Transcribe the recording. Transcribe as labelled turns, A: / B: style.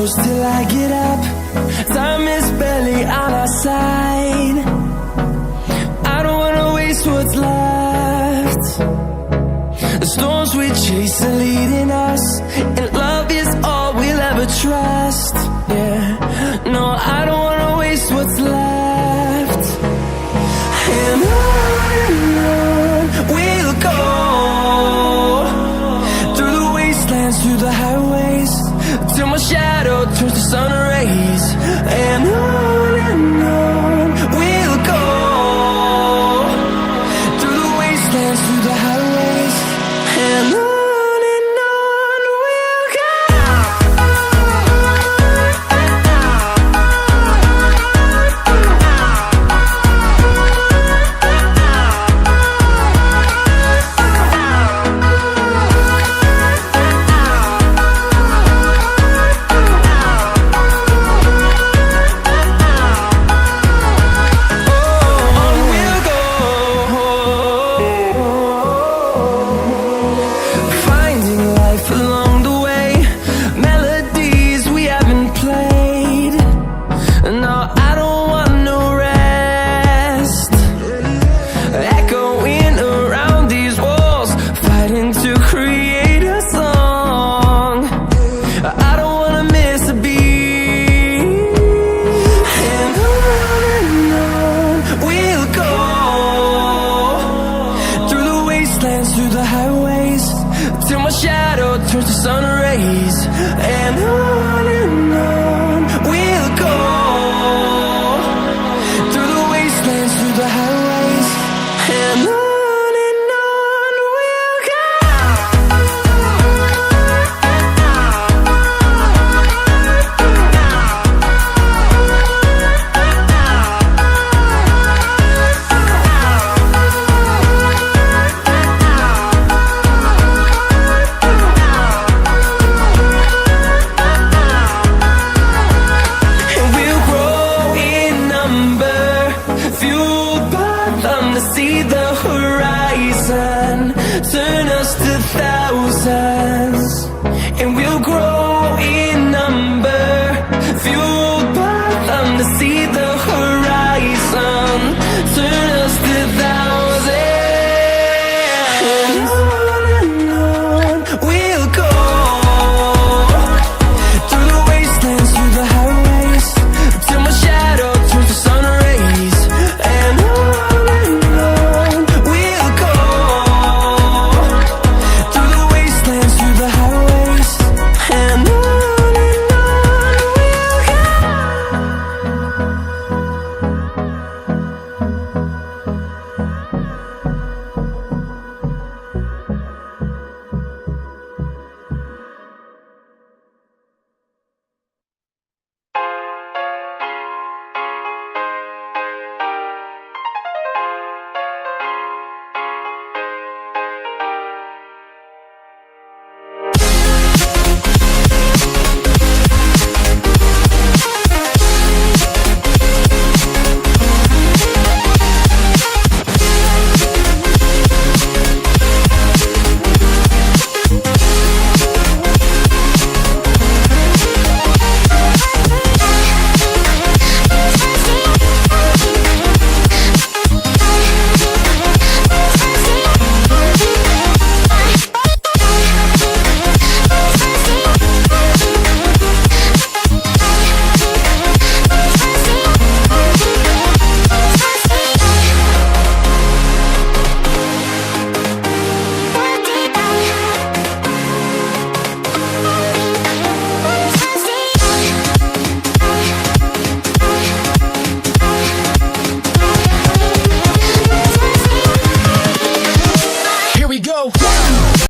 A: close till I get up. Time is barely on our side. I don't wanna waste what's left. The storms we chase are leading us, and love is all we'll ever trust. Yeah, no, I don't wanna waste what's left. And on we'll go, through the wastelands, through the highways, till my shadow turns to sun rays. And on we'll go, through the wastelands, through the highways, and on we'll go. Through the highways, till my shadow turns to sun rays. And on we'll go, through the wastelands, through the highways, and on we'll go. See the horizon turn us to thousands, and we'll grow